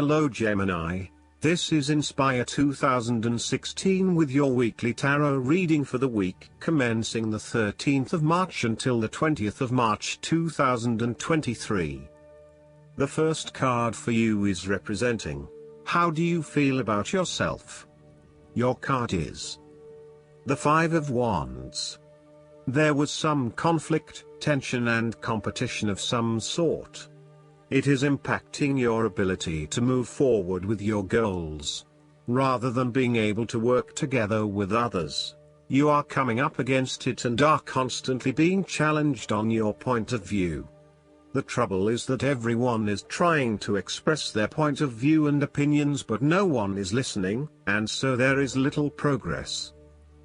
Hello Gemini, this is Inspire 2016 with your weekly tarot reading for the week commencing the 13th of March until the 20th of March 2023. The first card for you is representing, how do you feel about yourself? Your card is the Five of Wands. There was some conflict, tension and competition of some sort. It is impacting your ability to move forward with your goals. Rather than being able to work together with others, you are coming up against it and are constantly being challenged on your point of view. The trouble is that everyone is trying to express their point of view and opinions, but no one is listening, and so there is little progress.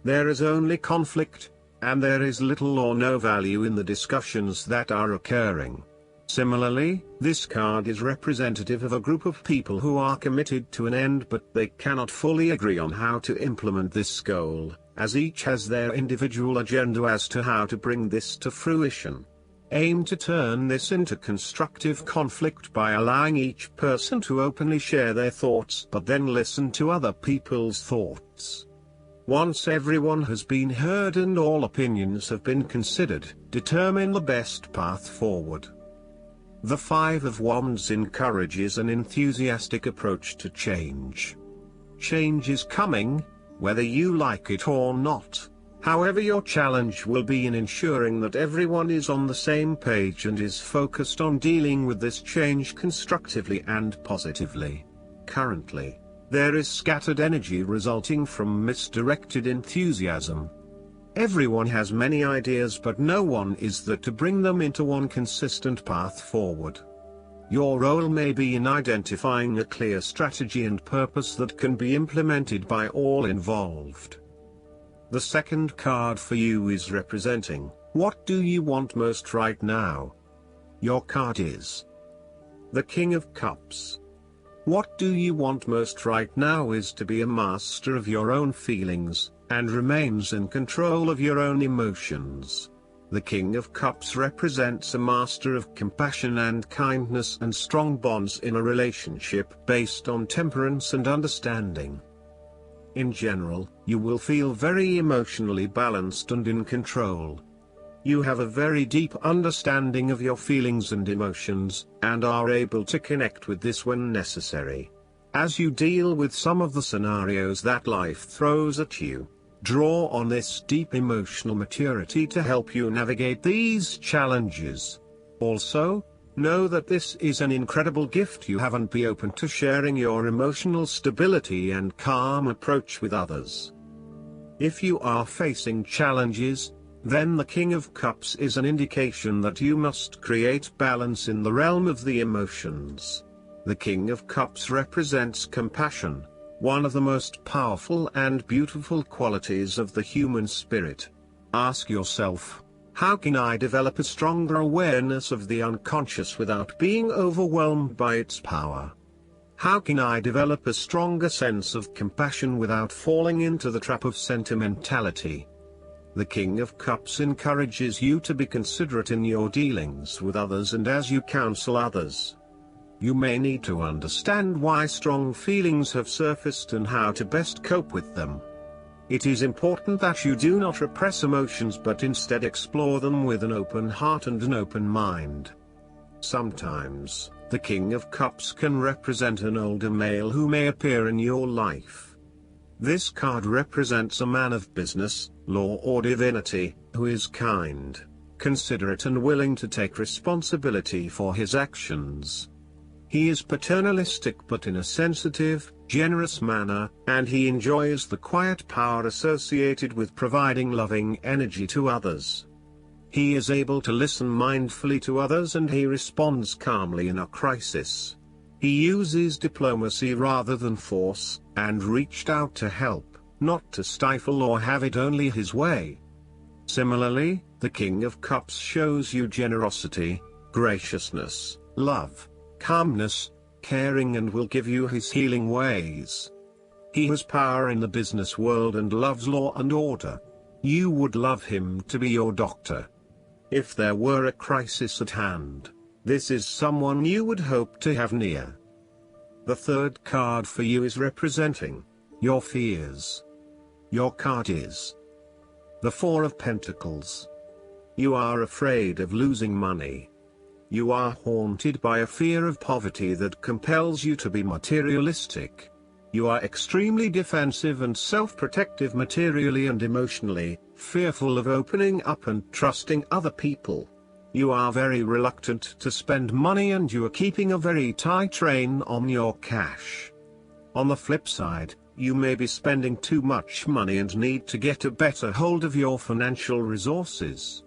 There is only conflict, and there is little or no value in the discussions that are occurring. Similarly, this card is representative of a group of people who are committed to an end, but they cannot fully agree on how to implement this goal, as each has their individual agenda as to how to bring this to fruition. Aim to turn this into constructive conflict by allowing each person to openly share their thoughts, but then listen to other people's thoughts. Once everyone has been heard and all opinions have been considered, determine the best path forward. The Five of Wands encourages an enthusiastic approach to change. Change is coming, whether you like it or not. However, your challenge will be in ensuring that everyone is on the same page and is focused on dealing with this change constructively and positively. Currently, there is scattered energy resulting from misdirected enthusiasm. Everyone has many ideas, but no one is there to bring them into one consistent path forward. Your role may be in identifying a clear strategy and purpose that can be implemented by all involved. The second card for you is representing, what do you want most right now? Your card is the King of Cups. What do you want most right now is to be a master of your own feelings, and remains in control of your own emotions. The King of Cups represents a master of compassion and kindness and strong bonds in a relationship based on temperance and understanding. In general, you will feel very emotionally balanced and in control. You have a very deep understanding of your feelings and emotions, and are able to connect with this when necessary. As you deal with some of the scenarios that life throws at you, draw on this deep emotional maturity to help you navigate these challenges. Also, know that this is an incredible gift you have, and be open to sharing your emotional stability and calm approach with others. If you are facing challenges, then the King of Cups is an indication that you must create balance in the realm of the emotions. The King of Cups represents compassion, one of the most powerful and beautiful qualities of the human spirit. Ask yourself, how can I develop a stronger awareness of the unconscious without being overwhelmed by its power? How can I develop a stronger sense of compassion without falling into the trap of sentimentality? The King of Cups encourages you to be considerate in your dealings with others and as you counsel others. You may need to understand why strong feelings have surfaced and how to best cope with them. It is important that you do not repress emotions but instead explore them with an open heart and an open mind. Sometimes, the King of Cups can represent an older male who may appear in your life. This card represents a man of business, law or divinity, who is kind, considerate and willing to take responsibility for his actions. He is paternalistic but in a sensitive, generous manner, and he enjoys the quiet power associated with providing loving energy to others. He is able to listen mindfully to others and he responds calmly in a crisis. He uses diplomacy rather than force, and reached out to help, not to stifle or have it only his way. Similarly, the King of Cups shows you generosity, graciousness, love, calmness, caring, and will give you his healing ways. He has power in the business world and loves law and order. You would love him to be your doctor. If there were a crisis at hand, this is someone you would hope to have near. The third card for you is representing your fears. Your card is the Four of Pentacles. You are afraid of losing money. You are haunted by a fear of poverty that compels you to be materialistic. You are extremely defensive and self-protective materially and emotionally, fearful of opening up and trusting other people. You are very reluctant to spend money and you are keeping a very tight rein on your cash. On the flip side, you may be spending too much money and need to get a better hold of your financial resources.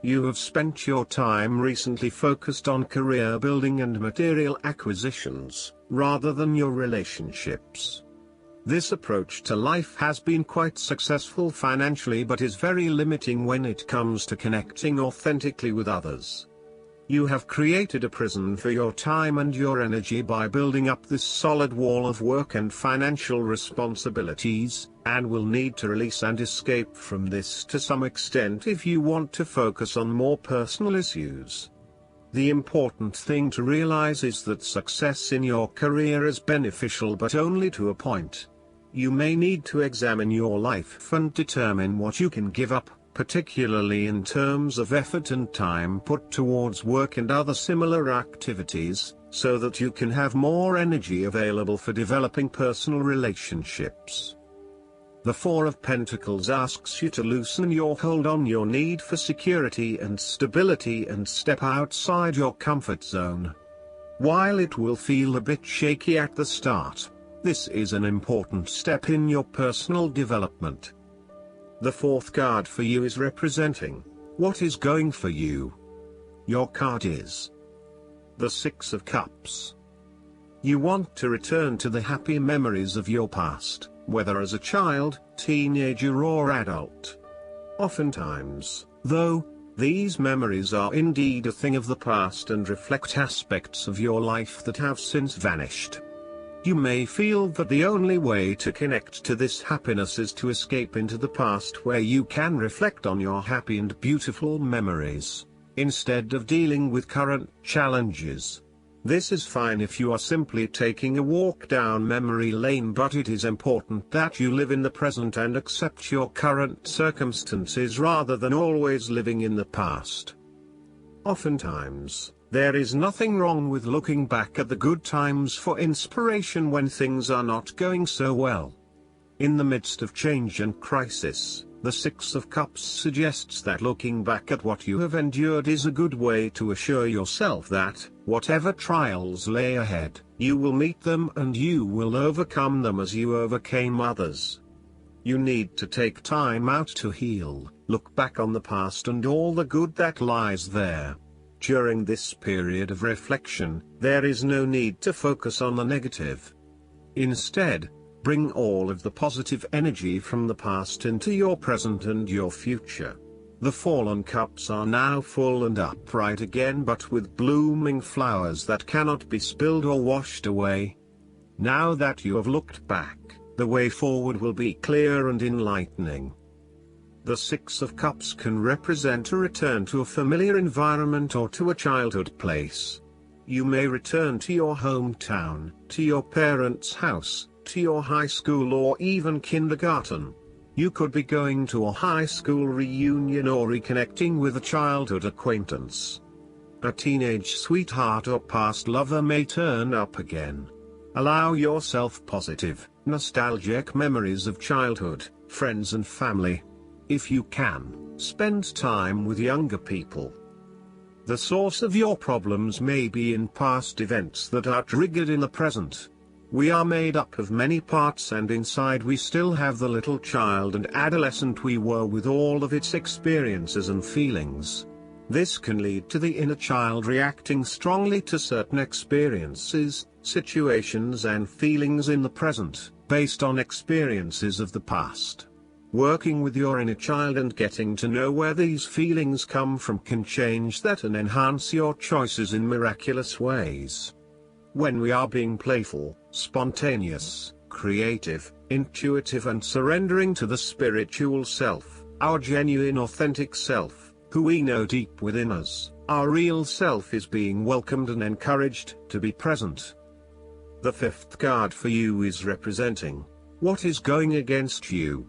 You have spent your time recently focused on career building and material acquisitions, rather than your relationships. This approach to life has been quite successful financially but is very limiting when it comes to connecting authentically with others. You have created a prison for your time and your energy by building up this solid wall of work and financial responsibilities, and will need to release and escape from this to some extent if you want to focus on more personal issues. The important thing to realize is that success in your career is beneficial but only to a point. You may need to examine your life and determine what you can give up, particularly in terms of effort and time put towards work and other similar activities, so that you can have more energy available for developing personal relationships. The Four of Pentacles asks you to loosen your hold on your need for security and stability and step outside your comfort zone. While it will feel a bit shaky at the start, this is an important step in your personal development. The fourth card for you is representing what is going for you. Your card is the Six of Cups. You want to return to the happy memories of your past, whether as a child, teenager or adult. Oftentimes, though, these memories are indeed a thing of the past and reflect aspects of your life that have since vanished. You may feel that the only way to connect to this happiness is to escape into the past where you can reflect on your happy and beautiful memories, instead of dealing with current challenges. This is fine if you are simply taking a walk down memory lane, but it is important that you live in the present and accept your current circumstances rather than always living in the past. Oftentimes, there is nothing wrong with looking back at the good times for inspiration when things are not going so well. In the midst of change and crisis, the Six of Cups suggests that looking back at what you have endured is a good way to assure yourself that, whatever trials lay ahead, you will meet them and you will overcome them as you overcame others. You need to take time out to heal, look back on the past and all the good that lies there. During this period of reflection, there is no need to focus on the negative. Instead, bring all of the positive energy from the past into your present and your future. The fallen cups are now full and upright again, but with blooming flowers that cannot be spilled or washed away. Now that you have looked back, the way forward will be clear and enlightening. The Six of Cups can represent a return to a familiar environment or to a childhood place. You may return to your hometown, to your parents' house, to your high school or even kindergarten. You could be going to a high school reunion or reconnecting with a childhood acquaintance. A teenage sweetheart or past lover may turn up again. Allow yourself positive, nostalgic memories of childhood, friends and family. If you can, spend time with younger people. The source of your problems may be in past events that are triggered in the present. We are made up of many parts and inside we still have the little child and adolescent we were with all of its experiences and feelings. This can lead to the inner child reacting strongly to certain experiences, situations and feelings in the present, based on experiences of the past. Working with your inner child and getting to know where these feelings come from can change that and enhance your choices in miraculous ways. When we are being playful, spontaneous, creative, intuitive and surrendering to the spiritual self, our genuine authentic self, who we know deep within us, our real self is being welcomed and encouraged to be present. The fifth card for you is representing what is going against you.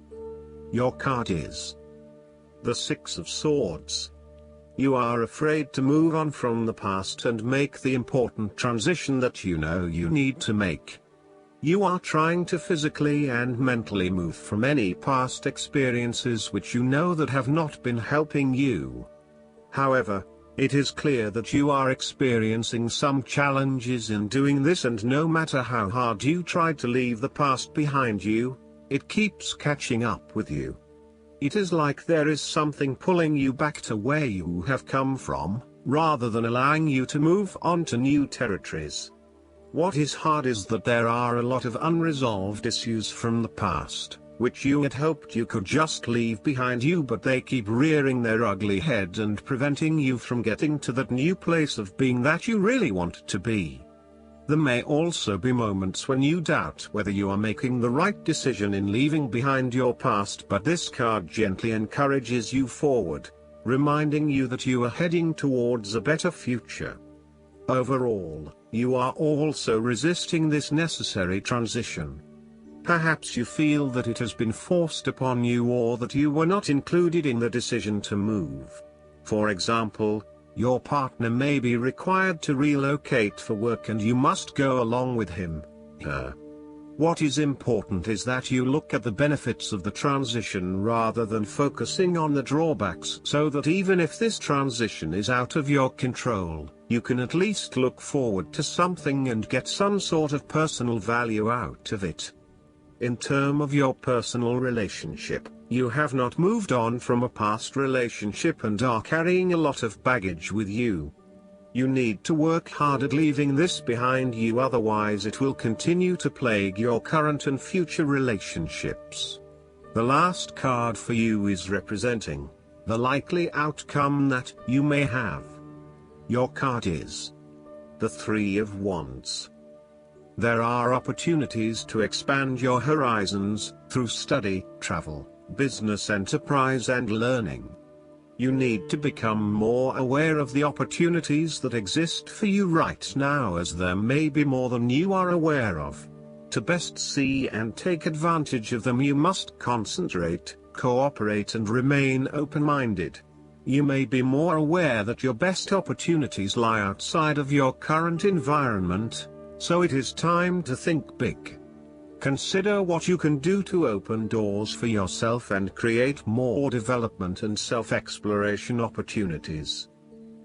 Your card is the Six of Swords. You are afraid to move on from the past and make the important transition that you know you need to make. You are trying to physically and mentally move from any past experiences which you know that have not been helping you. However, it is clear that you are experiencing some challenges in doing this, and no matter how hard you try to leave the past behind you, it keeps catching up with you. It is like there is something pulling you back to where you have come from, rather than allowing you to move on to new territories. What is hard is that there are a lot of unresolved issues from the past, which you had hoped you could just leave behind you, but they keep rearing their ugly head and preventing you from getting to that new place of being that you really want to be. There may also be moments when you doubt whether you are making the right decision in leaving behind your past, but this card gently encourages you forward, reminding you that you are heading towards a better future. Overall, you are also resisting this necessary transition. Perhaps you feel that it has been forced upon you, or that you were not included in the decision to move. For example, your partner may be required to relocate for work and you must go along with him, her. What is important is that you look at the benefits of the transition rather than focusing on the drawbacks, so that even if this transition is out of your control, you can at least look forward to something and get some sort of personal value out of it. In terms of your personal relationship, you have not moved on from a past relationship and are carrying a lot of baggage with you. You need to work hard at leaving this behind you, otherwise it will continue to plague your current and future relationships. The last card for you is representing the likely outcome that you may have. Your card is the Three of Wands. There are opportunities to expand your horizons through study, travel, business enterprise and learning. You need to become more aware of the opportunities that exist for you right now, as there may be more than you are aware of. To best see and take advantage of them, you must concentrate, cooperate and remain open-minded. You may be more aware that your best opportunities lie outside of your current environment, so it is time to think big. Consider what you can do to open doors for yourself and create more development and self-exploration opportunities.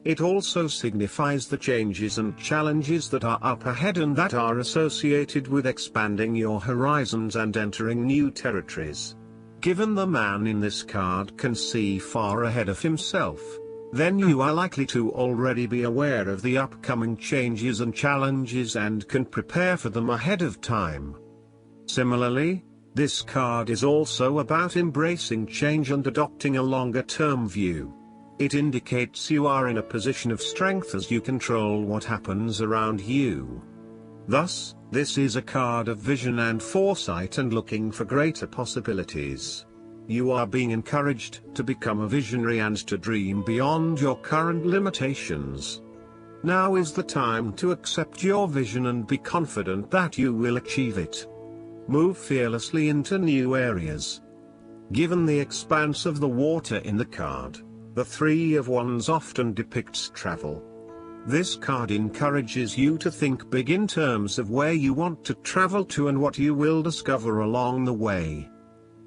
It also signifies the changes and challenges that are up ahead and that are associated with expanding your horizons and entering new territories. Given the man in this card can see far ahead of himself, then you are likely to already be aware of the upcoming changes and challenges and can prepare for them ahead of time. Similarly, this card is also about embracing change and adopting a longer-term view. It indicates you are in a position of strength as you control what happens around you. Thus, this is a card of vision and foresight and looking for greater possibilities. You are being encouraged to become a visionary and to dream beyond your current limitations. Now is the time to accept your vision and be confident that you will achieve it. Move fearlessly into new areas. Given the expanse of the water in the card, the Three of Wands often depicts travel. This card encourages you to think big in terms of where you want to travel to and what you will discover along the way.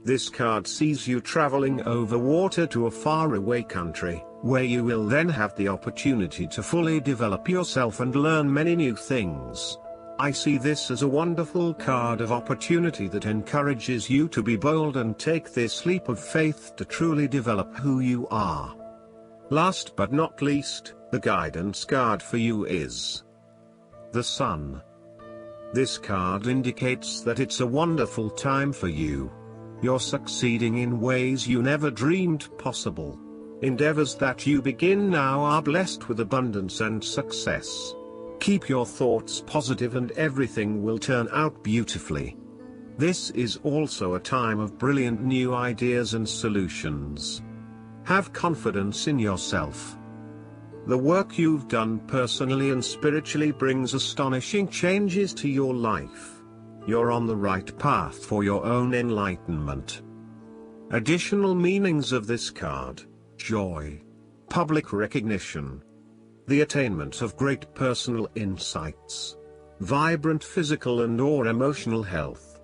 This card sees you traveling over water to a faraway country, where you will then have the opportunity to fully develop yourself and learn many new things. I see this as a wonderful card of opportunity that encourages you to be bold and take this leap of faith to truly develop who you are. Last but not least, the guidance card for you is the Sun. This card indicates that it's a wonderful time for you. You're succeeding in ways you never dreamed possible. Endeavors that you begin now are blessed with abundance and success. Keep your thoughts positive and everything will turn out beautifully. This is also a time of brilliant new ideas and solutions. Have confidence in yourself. The work you've done personally and spiritually brings astonishing changes to your life. You're on the right path for your own enlightenment. Additional meanings of this card: joy, public recognition, the attainment of great personal insights, vibrant physical and/or emotional health.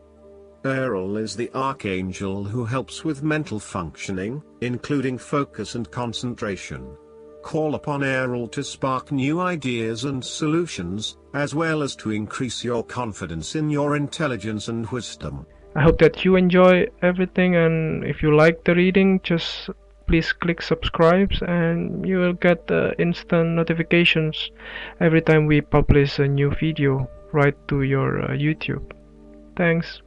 Ariel is the archangel who helps with mental functioning, including focus and concentration. Call upon Ariel to spark new ideas and solutions, as well as to increase your confidence in your intelligence and wisdom. I hope that you enjoy everything, and if you like the reading, just please click subscribe and you will get instant notifications every time we publish a new video right to your YouTube. Thanks.